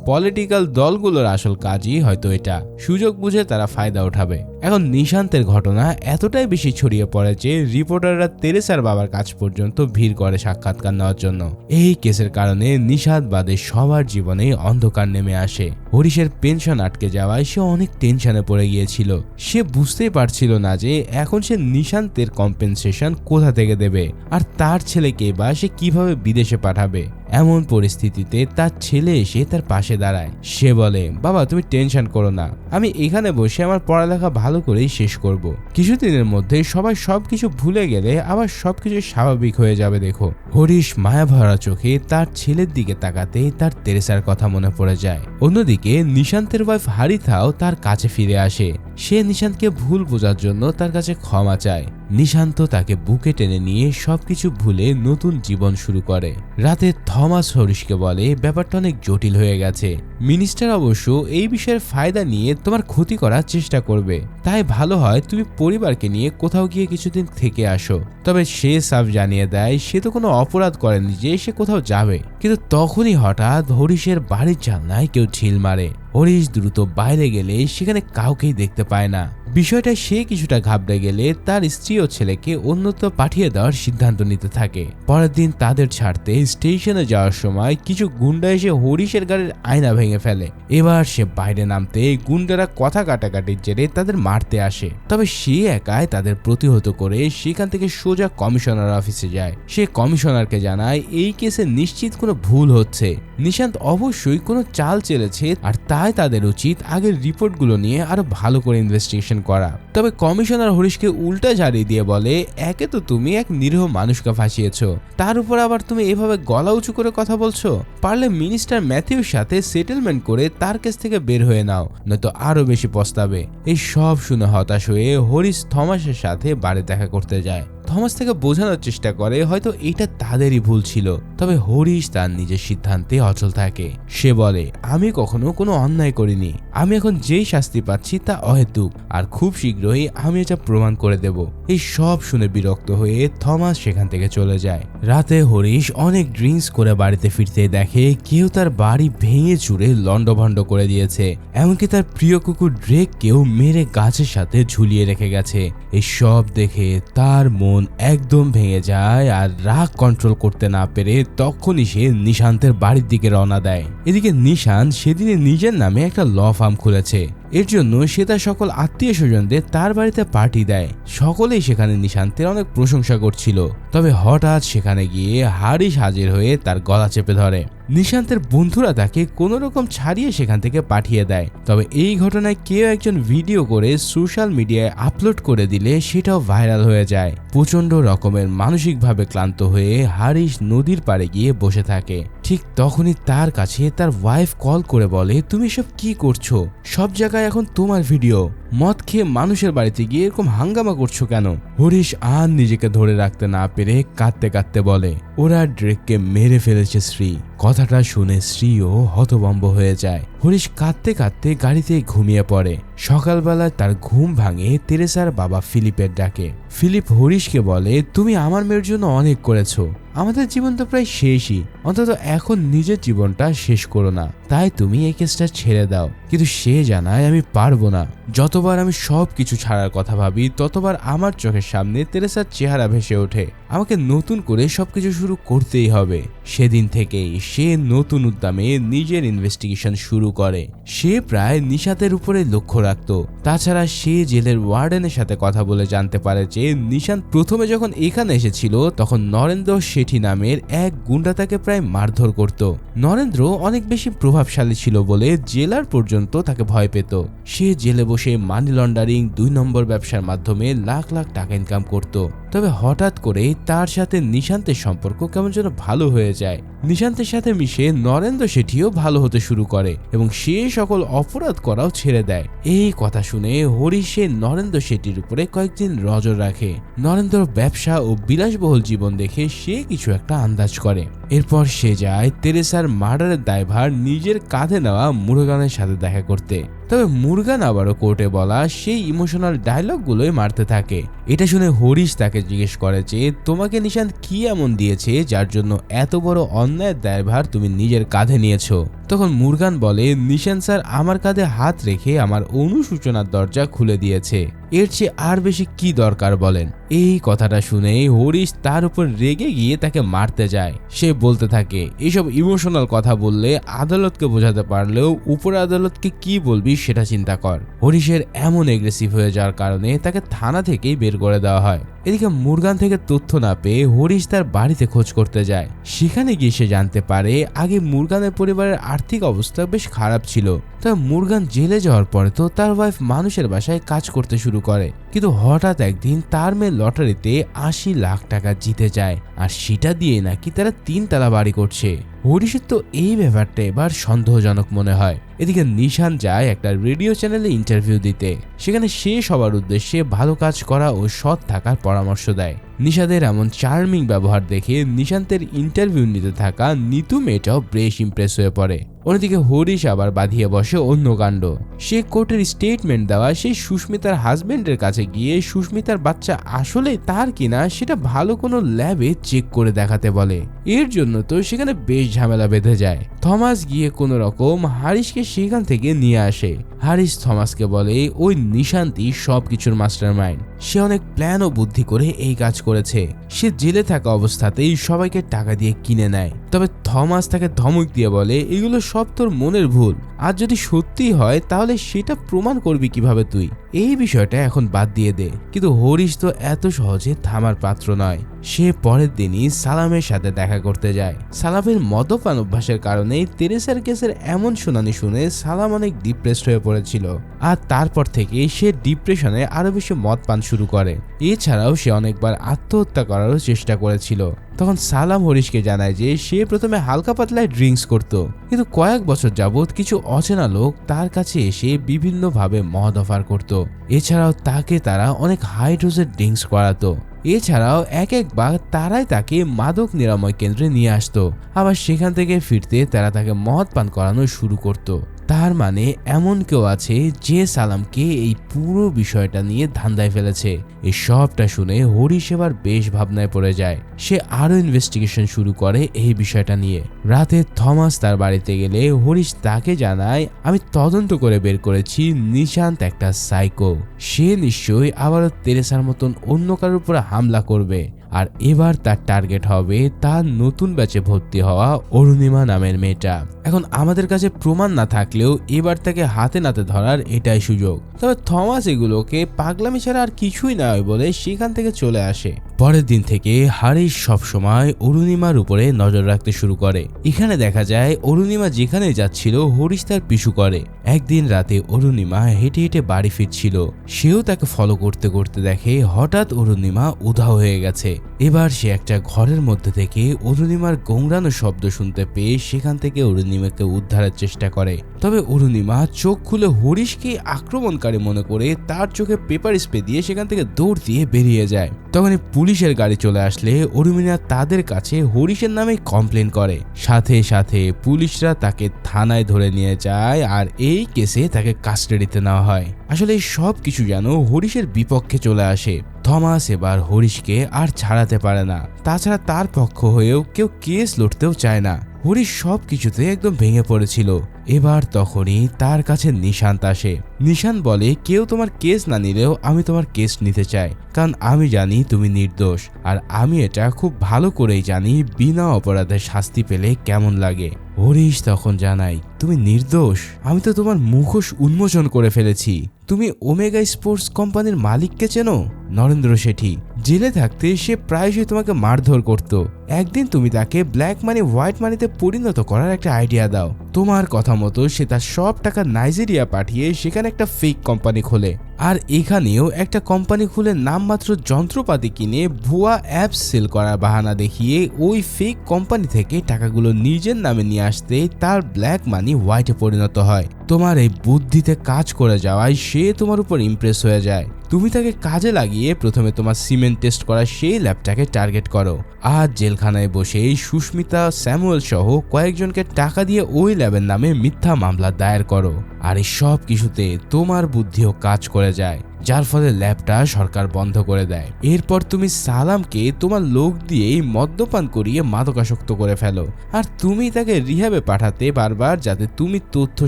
পলিটিক্যাল দলগুলোর আসল কাজই হয়তো এটা। সুযোগ বুঝে তারা ফায়দা উঠাবে। এখন নিশান্তের ঘটনা এতটাই বেশি ছড়িয়ে পড়ে যে রিপোর্টাররা তেরেসার বাবার কাছ পর্যন্ত ভিড় করে সাক্ষাৎকার নেওয়ার জন্য। এই কেসের কারণে নিশাদ বাদে সবার জীবনে অন্ধকার নেমে আসে। হরিশের পেনশন আটকে যাওয়ায় সে অনেক টেনশনে পড়ে গিয়েছিল। সে বুঝতেই পারছিল না যে এখন সে নিশান্তের কম্পেনসেশন কোথা থেকে দেবে, আর তার ছেলেকে বা সে কিভাবে বিদেশে পাঠাবে। এমন পরিস্থিতিতে তার ছেলে এসে তার পাশে দাঁড়ায়। সে বলে, বাবা তুমি টেনশন করো না, আমি এখানে বসে আমার পড়ালেখা ভালো করেই শেষ করব। কিছুদিনের মধ্যে সবাই সবকিছু ভুলে গেলে আবার সবকিছু স্বাভাবিক হয়ে যাবে। দেখো। হরিশ মায়া ভরা চোখে তার ছেলের দিকে তাকাতেই তার তেরেসার কথা মনে পড়ে যায়। অন্যদিকে নিশান্তের ওয়াইফ হারিথাও তার কাছে ফিরে আসে। সে নিশান্তকে ভুল বোঝার জন্য তার কাছে ক্ষমা চায়। নিশান্ত তাকে বুকে টেনে নিয়ে সবকিছু ভুলে নতুন জীবন শুরু করে। রাতে থমাস হরিশকে বলে, ব্যাপারটা অনেক জটিল হয়ে গেছে। মিনিস্টার অবশ্য এই বিষয়ের ফায়দা নিয়ে তোমার ক্ষতি করার চেষ্টা করবে, তাই ভালো হয় তুমি পরিবারকে নিয়ে কোথাও গিয়ে কিছুদিন থেকে আসো। তবে সে সাফ জানিয়ে দেয় সে তো কোনো অপরাধ করেনি যে সে কোথাও যাবে। কিন্তু তখনই হঠাৎ হরিশের বাড়ির জানলায় কেউ ঢিল মারে। হরিশ দ্রুত বাইরে গেলে সেখানে কাউকেই দেখতে পায় না। বিষয়টা সে কিছুটা ঘাবড়ে গেলে তার স্ত্রী ও ছেলেকে অন্যত্র পাঠিয়ে দেওয়ার সিদ্ধান্ত নিতে থাকে। পরের দিন তাদের ছাড়তে স্টেশনে যাওয়ার সময় কিছু গুন্ডা এসে হরিশের গাড়ির আয়না ভেঙে ফেলে। এবার সে বাইরে নামতে গুন্ডারা কথা কাটাকাটির জেরে তাদের মারতে আসে। তবে সে একাই তাদের প্রতিহত করে সেখান থেকে সোজা কমিশনার অফিসে যায়। সে কমিশনারকে জানায় এই কেসে নিশ্চিত কোনো ভুল হচ্ছে। নিশান্ত অবশ্যই কোনো চাল চেলেছে, আর তাই তাদের উচিত আগের রিপোর্টগুলো নিয়ে আরো ভালো করে ইনভেস্টিগেশন করা। তবে কমিশনার হরিশকে উল্টা ঝাড়ি দিয়ে বলে, একে তো তুমি এক নিরীহ মানুষকে ফাঁসিয়েছো, তার উপর আবার তুমি এভাবে গলা উঁচু করে কথা বলছো। পারলে মিনিস্টার ম্যাথিউর সাথে সেটেলমেন্ট করে তার কাছ থেকে বের হয়ে নাও, নয়তো আরো বেশি পস্তাবে। এই সব শুনে হতাশ হয়ে হরিশ থমাসের সাথে বাড়ি দেখা করতে যায়। থমাস থেকে বোঝানোর চেষ্টা করে হয়তো এটা তাদেরই ভুল ছিল। তবে হরিশ তার নিজের সিদ্ধান্তে অচল থাকে। সে বলে, আমি কখনো কোনো অন্যায় করিনি, আমি এখন যেই শাস্তি পাচ্ছি তা অহেতুক, আর খুব শীঘ্রই আমি এটা প্রমাণ করে দেব। এই সব শুনে বিরক্ত হয়ে থমাস সেখান থেকে চলে যায়। রাতে হরিশ অনেক ড্রিঙ্কস করে বাড়িতে ফিরতে দেখে কেউ তার বাড়ি ভেঙে চুরে লন্ডভন্ড করে দিয়েছে। এমনকি তার প্রিয় কুকুর ড্রেককেও মেরে গাছের সাথে ঝুলিয়ে রেখে গেছে। এই সব দেখে তার মন একদম ভেঙে যায়, আর রাগ কন্ট্রোল করতে না পেরে তখনই সে নিশান্তের বাড়ির দিকে রওনা দেয়। এদিকে নিশান্ত সেদিনে নিজের নামে একটা ল ফার্ম খুলেছে। এর জন্য সে তার সকল আত্মীয় স্বজনদের তার বাড়িতে পার্টি দেয়। সকলেই সেখানে নিশান্তের অনেক প্রশংসা করছিল। তবে হঠাৎ সেখানে গিয়ে হারিশ হাজির হয়ে তার গলা চেপে ধরে। নিশান্তের বন্ধুরা তাকে কোনো রকম ছাড়িয়ে সেখান থেকে পাঠিয়ে দেয়। তবে এই ঘটনায় কেউ একজন ভিডিও করে সোশ্যাল মিডিয়ায় আপলোড করে দিলে সেটাও ভাইরাল হয়ে যায়। প্রচন্ড রকমের মানসিকভাবে ক্লান্ত হয়ে হারিশ নদীর পাড়ে গিয়ে বসে থাকে। ঠিক তখনই তার কাছে তার ওয়াইফ কল করে বলে, তুমি সব কি করছো? সব জায়গায় এখন তোমার ভিডিও। মদ খেয়ে মানুষের বাড়িতে গিয়ে এরকম হাঙ্গামা করছো কেন? হরিশ আর নিজেকে ধরে রাখতে না পেরে কাঁদতে কাঁদতে বলে, ওরা ড্রেককে মেরে ফেলেছে শ্রী। কথাটা শুনে শ্রীও হতভম্ব হয়ে যায়। হরিশ কাঁদতে কাঁদতে গাড়িতে ঘুমিয়ে পড়ে। সকালবেলায় তার ঘুম ভাঙে তেরেসার বাবা ফিলিপের ডাকে। ফিলিপ হরিশকে বলে, তুমি আমার মেয়ের জন্য অনেক করেছো, আমাদের জীবন তো প্রায় শেষই, অন্তত এখন নিজের জীবনটা শেষ করো না, তাই তুমি এই কেসটা ছেড়ে দাও। কিন্তু সে জানায়, আমি পারবো না। যতবার আমি সবকিছু ছাড়ার কথা ভাবি ততবার আমার চোখের সামনে তেরেসার চেহারা ভেসে ওঠে। আমাকে নতুন করে সবকিছু শুরু করতেই হবে। সেদিন থেকেই সে নতুন উদ্যমে নিজের ইনভেস্টিগেশন শুরু করে। সে প্রায় নিশাতের উপরে লক্ষ্য রাখত। তাছাড়া সে জেলের ওয়ার্ডেনের সাথে কথা বলে জানতে পারে যে নিশান্ত প্রথমে যখন এখানে এসেছিল তখন নরেন্দ্র শেঠি নামের এক গুন্ডা তাকে প্রায় মারধর করত। নরেন্দ্র অনেক বেশি প্রভাবশালী ছিল বলে জেলার পর্যন্ত তাকে ভয় পেত। সে জেলে বসে মানি লন্ডারিং 2 নম্বর ব্যবসার মাধ্যমে লাখ লাখ টাকা ইনকাম করত। তবে হঠাৎ করে তার সাথে নিশান্তের সম্পর্ক কেমন যেন ভালো হয়ে যায়। নিশান্তের সাথে মিশে নরেন্দ্র শেঠিও ভালো হতে শুরু করে এবং সে সকল অপরাধ করাও ছেড়ে দেয়। এই কথা শুনে হরিশ নরেন্দ্র শেঠির উপরে কয়েকদিন নজর রাখে। নরেন্দ্রর ব্যবসা ও বিলাসবহুল জীবন দেখে সে কিছু একটা আন্দাজ করে। এরপর সে যায় তেরেসার মার্ডারের দায়ভার নিজের কাঁধে নেওয়া মুরগানের সাথে দেখা করতে। তবে মুরগান আবারও কোর্টে বলা সেই ইমোশনাল ডায়লগগুলোই মারতে থাকে। এটা শুনে হরিশ তাকে জিজ্ঞেস করে যে তোমাকে নিশান্ত কি এমন দিয়েছে যার জন্য এত বড় অন্যায়ের দায়ভার তুমি নিজের কাঁধে নিয়েছো? তখন মুরগান বলে, নিশান স্যার আমার কাঁধে হাত রেখে আমার অনুশোচনার দরজা খুলে দিয়েছে, এর চেয়ে আর বেশি কি দরকার বলেন। এই কথাটা শুনে হরিশ তার উপর রেগে গিয়ে তাকে মারতে যায়। সে বলতে থাকে, এসব ইমোশনাল কথা বললে আদালতকে বোঝাতে পারলেও উপর আদালতকে কি বলবি সেটা চিন্তা কর। হরিশের এমন এগ্রেসিভ হয়ে যাওয়ার কারণে তাকে থানা থেকেই বের করে দেওয়া হয়। এদিকে মুরগান থেকে তথ্য না পেয়ে হরিশ তার বাড়িতে খোঁজ করতে যায়। সেখানে গিয়ে সে জানতে পারে আগে মুরগানের পরিবারের আর্থিক অবস্থা বেশ খারাপ ছিল। তবে মুরগান জেলে যাওয়ার পরে তো তার ওয়াইফ মানুষের বাসায় কাজ করতে শুরু করে, কিন্তু হঠাৎ একদিন তার মেয়ে লটারিতে 80 লাখ টাকা জিতে যায়, আর সেটা দিয়ে নাকি তারা 3 তলা বাড়ি করছে। হরিশের তো এই ব্যাপারটা এবার সন্দেহজনক মনে হয়। এদিকে নিশান যায় একটা রেডিও চ্যানেলে ইন্টারভিউ দিতে। সেখানে সে সবার উদ্দেশ্যে ভালো কাজ করা ও সৎ থাকার পরামর্শ দেয়। নিশাদের এমন চার্মিং ব্যবহার দেখে নিশান্তের ইন্টারভিউ নিতে থাকা নিতু মেয়েটাও বেশ ইমপ্রেস হয়ে পড়ে। অন্যদিকে হরিশ আবার বাঁধিয়ে বসে অন্য কাণ্ড। সে কোর্টের স্টেটমেন্ট দেওয়া সেই সুস্মিতার হাজবেন্ডের কাছে গিয়ে সুস্মিতার বাচ্চা আসলে তার কিনা সেটা ভালো কোনো ল্যাবে চেক করে দেখাতে বলে। এর জন্য তো সেখানে বেশ ঝামেলা বেঁধে যায়। থমাস গিয়ে কোনো রকম হারিশকে সেখান থেকে নিয়ে আসে। হারিশ থমাসকে বলে ওই নিশান্তি সবকিছুর মাস্টার মাইন্ড, সে অনেক প্ল্যান ও বুদ্ধি করে এই কাজ করেছে। সে জেলে থাকা অবস্থাতেই সবাইকে টাকা দিয়ে কিনে নেয়। তবে থমাস তাকে ধমক দিয়ে বলে এগুলো সব তোর মনের ভুল, আর যদি সত্যি হয় তাহলে সেটা প্রমাণ করবি কিভাবে তুই, এই বিষয়টা এখন বাদ দিয়ে দে। কিন্তু হরিশ তো এত সহজে থামার পাত্র নয়। সে পরের দিনই সালামের সাথে দেখা করতে যায়। সালামের মদ্যপান অভ্যাসের কারণে তেরেসার কেসের এমন শুনানি শুনে সালাম অনেক ডিপ্রেসড হয়ে পড়েছিল, আর তারপর থেকে সে ডিপ্রেশনে আরো বেশি মদ পান শুরু করে। এছাড়াও সে অনেকবার আত্মহত্যা করারও চেষ্টা করেছিল। তখন সালাম হরিশকে জানায় যে সে প্রথমে হালকা পাতলায় ড্রিঙ্কস করত, কিন্তু কয়েক বছর যাবৎ কিছু অচেনা লোক তার কাছে এসে বিভিন্নভাবে মদ অফার করত। এছাড়াও তাকে তারা অনেক হাই ডোজের ড্রিঙ্কস করাতো। এছাড়াও একবার তারাই তাকে মাদক নিরাময় কেন্দ্রে নিয়ে আসতো, আবার সেখান থেকে ফিরতে তারা তাকে মদ পান করানো শুরু করত। তার মানে এমন কেউ আছে যে সালামকে এই পুরো বিষয়টা নিয়ে ধান্দায় ফেলেছে। এই সবটা শুনে হরিশ এবার বেশ ভাবনায় পড়ে যায়। সে আরো ইনভেস্টিগেশন শুরু করে এই বিষয়টা নিয়ে। রাতে থমাস তার বাড়িতে গেলে হরিশ তাকে জানায় আমি তদন্ত করে বের করেছি নিশান্ত একটা সাইকো, সে নিশ্চয়ই আবারও তেরেসার মতন অন্য কারোর উপর হামলা করবে, আর এবার তার টার্গেট হবে তার নতুন ব্যাচে ভর্তি হওয়া অরুণিমা নামের মেয়েটা। এখন আমাদের কাছে প্রমাণ না থাকলেও এবার তাকে হাতে নাতে ধরার এটাই সুযোগ। তবে থমাস এগুলোকে পাগলামি ছাড়া আর কিছুই না হয় বলে সেখান থেকে চলে আসে। পরের দিন থেকে হারিশ সবসময় অরুণিমার উপরে নজর রাখতে শুরু করে। এখানে দেখা যায় অরুণিমা যেখানে যাচ্ছিল হরিশ তার পিছু করে। একদিন রাতে অরুণিমা হেঁটে হেঁটে বাড়ি ফিরছিল। সেও তাকে ফলো করতে করতে দেখে হঠাৎ অরুণিমা উধাও হয়ে গেছে। এবার সে একটা ঘরের মধ্যে থেকে অরুণিমার গোংরানো শব্দ শুনতে পেয়ে সেখান থেকে অরুণিমাকে উদ্ধারের চেষ্টা করে। তবে অরুণিমা চোখ খুলে হরিশকে আক্রমণকারী মনে করে তার চোখে পেপার স্প্রে দিয়ে সেখান থেকে দৌড় দিয়ে বেরিয়ে যায়। তখন পুলিশের গাড়ি চলে আসলে অরুণিমা তাদের কাছে হরিশের নামে কমপ্লেন করে। সাথে সাথে পুলিশরা তাকে থানায় ধরে নিয়ে যায়, আর এই কেসে তাকে কাস্টাডিতে নেওয়া হয়। আসলে এই সব কিছু যেন হরিশের বিপক্ষে চলে আসে। থমাস এবার হরিশকে আর ছাড়াতে পারে না, তাছাড়া তার পক্ষ হয়েও কেউ কেস লড়তেও চায় না। হরিশ সব কিছুতে একদম ভেঙে পড়েছিল। এবার তখনই তার কাছে নিশান্ত আসে। নিশান্ত বলে কেউ তোমার কেস না নিলেও আমি তোমার কেস নিতে চাই, কারণ আমি জানি তুমি নির্দোষ, আর আমি এটা খুব ভালো করেই জানি বিনা অপরাধে শাস্তি পেলে কেমন লাগে। হরিশ তখন জানাই তুমি নির্দোষ, আমি তো তোমার মুখোশ উন্মোচন করে ফেলেছি। তুমি ওমেগা স্পোর্টস কোম্পানির মালিককে চেনো? নরেন্দ্র শেঠি। জেলে থাকতে সে প্রায়শই তোমাকে মারধর করত। একদিন তুমি তাকে ব্ল্যাক মানি হোয়াইট মানিতে পরিণত করার একটা আইডিয়া দাও। তোমার কথা মতো সে তার সব টাকা নাইজেরিয়া পাঠিয়ে সেখানে একটা ফেক কোম্পানি খোলে, আর এখানেও একটা কোম্পানি খুলে নামমাত্র যন্ত্রপাতি কিনে ভুয়া অ্যাপস সেল করার বাহানা দেখিয়ে ওই ফেক কোম্পানি থেকে টাকাগুলো নিজের নামে নিয়ে আসতে তার ব্ল্যাক মানি হোয়াইটে পরিণত হয়। তোমার এই বুদ্ধিতে কাজ করে যাওয়ায় সে তোমার উপর ইমপ্রেস হয়ে যায়। তুমি তাকে কাজে লাগিয়ে প্রথমে তোমার সিমেন্ট টেস্ট করা সেই ল্যাবটাকে টার্গেট করো, আর জেলখানায় বসে সুস্মিতা, স্যামুয়েল সহ কয়েকজনকে টাকা দিয়ে ওই ল্যাবের নামে মিথ্যা মামলা দায়ের করো। আর এই সব কিছুতে তোমার বুদ্ধিও কাজ করে যায়। যার ফলে ল্যাবটা সরকার বন্ধ করে দেয়। এরপর তুমি সালামকে তোমার লোক দিয়েই মদ্যপান করিয়ে মাদকাসক্ত করে ফেলো, আর তুমি তাকে রিহ্যাবে পাঠাতে বারবার যাতে তুমি তথ্য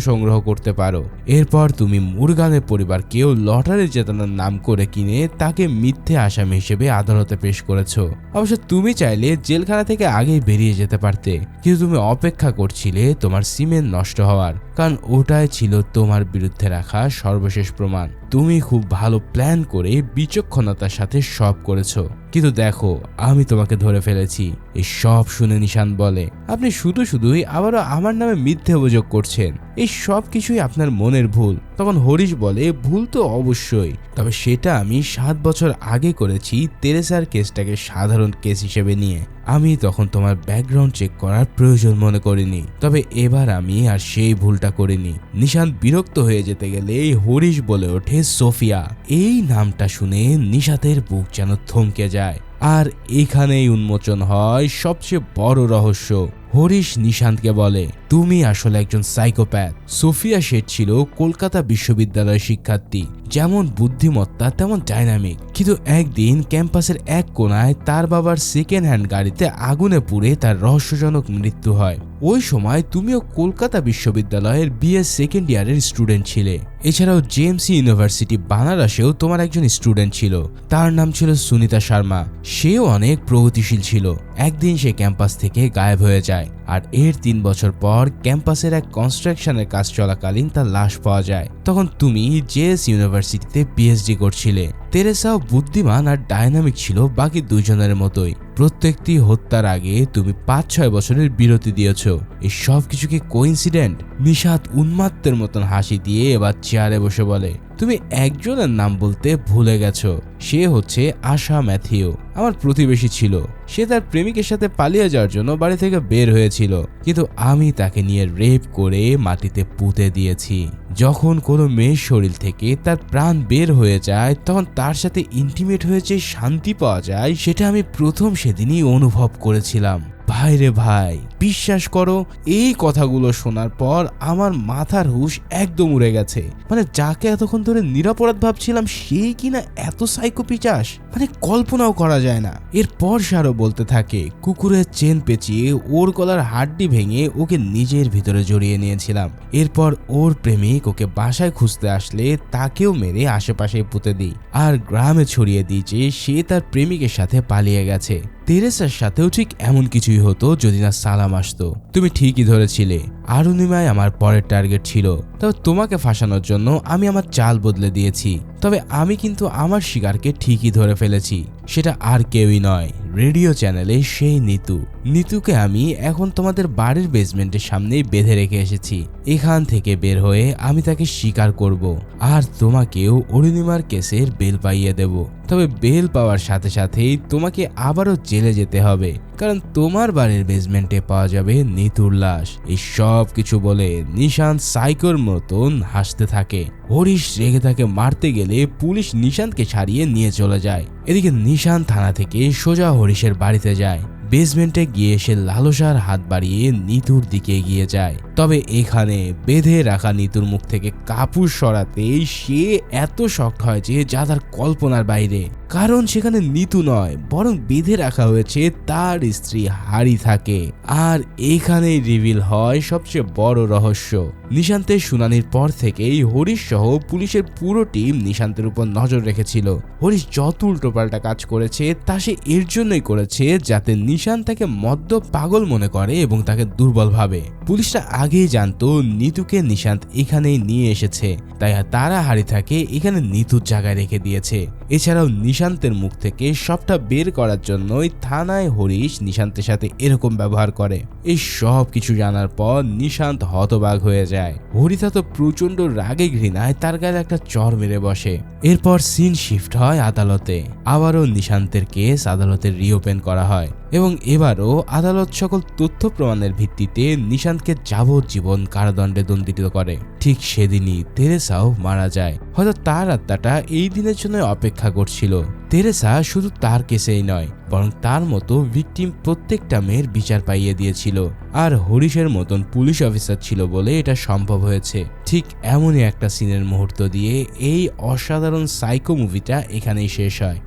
সংগ্রহ করতে পারো। এরপর তুমি মুরগানের পরিবারকেও লটারি জেতানোর নাম করে কিনে তাকে মিথ্যে আসামি হিসেবে আদালতে পেশ করেছো। অবশ্য তুমি চাইলে জেলখানা থেকে আগেই বেরিয়ে যেতে পারতে, কিন্তু তুমি অপেক্ষা করছিলে তোমার সিমেন্ট নষ্ট হওয়ার, কারণ ওটাই ছিল তোমার বিরুদ্ধে রাখা সর্বশেষ প্রমাণ। তুমি খুব ভালো প্ল্যান করে বিচক্ষণতার সাথে সব করেছো, কিন্তু দেখো আমি তোমাকে ধরে ফেলেছি। এই সব শুনে নিশান বলে, আপনি শুধুই আবারও আমার নামে মিথ্যে অভিযোগ করছেন, এই সব কিছুই আপনার মনের ভুল। তখন হরিশ বলে, ভুল তো অবশ্যই, তবে সেটা আমি 7 বছর আগে করেছি তেরেসার কেসটাকে সাধারণ কেস হিসেবে নিয়ে। আমি তখন তোমার ব্যাকগ্রাউন্ড চেক করার প্রয়োজন মনে করিনি, তবে এবার আমি আর সেই ভুলটা করিনি। নিশান বিরক্ত হয়ে যেতে গেলে হরিশ বলে ওঠে, সোফিয়া। এই নামটা শুনে নিশাতের বুক যেন থমকে যায়, আর এখানেই উন্মোচন হয় সবচেয়ে বড় রহস্য। হরিশ নিশান্তকে বলে, তুমি আসলে একজন সাইকোপ্যাথ। সোফিয়া শেঠ ছিল কলকাতা বিশ্ববিদ্যালয়ের শিক্ষার্থী, যেমন বুদ্ধিমত্তা তেমন ডাইনামিক। কিন্তু একদিন ক্যাম্পাসের এক কোনায় তার বাবার সেকেন্ড হ্যান্ড গাড়িতে আগুনে পুড়ে তার রহস্যজনক মৃত্যু হয়। ওই সময় তুমিও কলকাতা বিশ্ববিদ্যালয়ের বিএস সেকেন্ড ইয়ারের স্টুডেন্ট ছিলে। এছাড়াও জেএমসি ইউনিভার্সিটি বানারসেও তোমার একজন স্টুডেন্ট ছিল, তার নাম ছিল সুনিতা শর্মা। সেও অনেক প্রগতিশীল ছিল। একদিন সে ক্যাম্পাস থেকে গায়েব হয়ে যায়, আর এর 3 বছর পর ক্যাম্পাসের এক কনস্ট্রাকশনের কাজ চলাকালীন তার লাশ পাওয়া যায়। তখন তুমি জেএস ইউনিভার্সিটিতে পিএইচডি করছিলে। তেরেসাও বুদ্ধিমান আর ডাইনামিক ছিল বাকি দুইজনের মতোই। প্রত্যেকটি হত্যার আগে তুমি 5-6 বছরের বিরতি দিয়েছ। এই সব কিছু কি কোইন্সিডেন্ট? নিশাত উন্মাত্তের মতন হাসি দিয়ে এবার চেয়ারে বসে বলে, তুমি একজনের নাম বলতে ভুলে গেছো। সে হচ্ছে আশা ম্যাথিউ, আমার প্রতিবেশী ছিল। সে তার প্রেমিকের সাথে পালিয়ে যাওয়ার জন্য বাড়ি থেকে বের হয়েছিল, কিন্তু আমি তাকে নিয়ে রেপ করে মাটিতে পুঁতে দিয়েছি। যখন কোনো মেয়ের শরীর থেকে তার প্রাণ বের হয়ে যায়, তখন তার সাথে ইন্টিমেট হয়ে যে শান্তি পাওয়া যায়, সেটা আমি প্রথম সেদিনই অনুভব করেছিলাম। ভাই রে ভাই, বিশ্বাস করো, এই কথাগুলো শোনার পর আমার মাথার হুঁশ একদম উড়ে গেছে। মানে যাকে এতক্ষণ ধরে নিরাপরাধ ভাবছিলাম, সেই কিনা এত সাইকোপিচাস, মানে কল্পনাও করা যায় না। এরপর সে আরো বলতে থাকে, কুকুরের চেন পেঁচিয়ে ওর গলার হাড্ডি ভেঙে ওকে নিজের ভিতরে জড়িয়ে নিয়েছিলাম। এরপর ওর প্রেমিক ওকে বাসায় খুঁজতে আসলে তাকেও মেরে আশেপাশে পুঁতে দিই, আর গ্রামে ছড়িয়ে দিই যে সে তার প্রেমিকের সাথে পালিয়ে গেছে। তেরেসার সাথেও ঠিক এমন কিছুই হতো যদি না সালাম আসতো। তুমি ঠিকই ধরেছিলে, অরুণিমাই আমার পরের টার্গেট ছিল। তবে তোমাকে ফাঁসানোর জন্য আমি আমার চাল বদলে দিয়েছি। তবে আমি কিন্তু আমার শিকারকে ঠিকই ধরে ফেলেছি। সেটা আর কেউই নয়, রেডিও চ্যানেলে সেই নিতুকে আমি এখন তোমাদের বাড়ির বেসমেন্টের সামনেই বেঁধে রেখে এসেছি। এখান থেকে বের হয়ে আমি তাকে শিকার করব, আর তোমাকেও অরুণিমার কেসের বেল পাইয়ে দেব। তবে বেল পাওয়ার সাথে সাথেই তোমাকে আবারও জেলে যেতে হবে, কারণ তোমার বাড়ির বেসমেন্টে পাওয়া যাবে নিতুর লাশ। এই সব কিছু বলে নিশান্ত সাইকোর মতন হাসতে থাকে। হরিশ রেগে তাকে মারতে গেলে পুলিশ নিশান্তকে ছাড়িয়ে নিয়ে চলে যায়। এদিকে নিশান্ত থানা থেকে সোজা হরিশের বাড়িতে যায়। বেসমেন্টে গিয়ে সে লালসার হাত বাড়িয়ে নিতুর দিকে এগিয়ে যায়। তবে এখানে বেঁধে রাখা নিতুর মুখ থেকে কাপড় সরাতেই সে এত শক্ট হয় যে যা তার কল্পনার বাইরে। কারণ সেখানে নিতু নয়, বরং বেঁধে রাখা হয়েছে তার স্ত্রী হারি থাকে। আর এখানেই রিভিল হয় সবচেয়ে বড় রহস্য। নিশান্তের শুনানির পর থেকেই হরিশ সহ পুলিশের পুরো টিম নিশান্তের উপর নজর রেখেছিল। হরিশ যত উল্টোপাল্টা কাজ করেছে তা সে এর জন্যই করেছে যাতে নিশান্ত তাকে মদ্য পাগল মনে করে এবং তাকে দুর্বল ভাবে। পুলিশরা আগেই জানতো নিতুকে নিশান্ত এখানেই নিয়ে এসেছে, তাই তারা হারি থাকে এখানে নিতুর জায়গায় রেখে দিয়েছে। এছাড়াও নিশান্তের মুখ থেকে সবটা বের করার জন্যই থানায় হরিশ নিশান্তের সাথে এরকম ব্যবহার করে। এই সব কিছু জানার পর নিশান্ত হতবাক হয়ে যায়। হরিতা তো প্রচন্ড রাগে ঘৃণায় তার গায়ে একটা চর মেরে বসে। এরপর সিন শিফট হয় আদালতে। আবারও নিশান্তের কেস আদালতে রিওপেন করা হয় এবং এবারও আদালত সকল তথ্য প্রমাণের ভিত্তিতে নিশান্তকে যাবজ্জীবন কারাদণ্ডে দণ্ডিত করে। ঠিক সেদিনই তেরেসাও মারা যায়। হয়তো তার আত্মাটা এই দিনের জন্য অপেক্ষা করছিল। তেরেসা শুধু তার কেসেই নয়, বরং তার মতো ভিকটিম প্রত্যেকটা মেয়ের বিচার পাইয়ে দিয়েছিল। আর হরিশের মতন পুলিশ অফিসার ছিল বলে এটা সম্ভব হয়েছে। ঠিক এমনই একটা সিনের মুহূর্ত দিয়ে এই অসাধারণ সাইকো মুভিটা এখানেই শেষ হয়।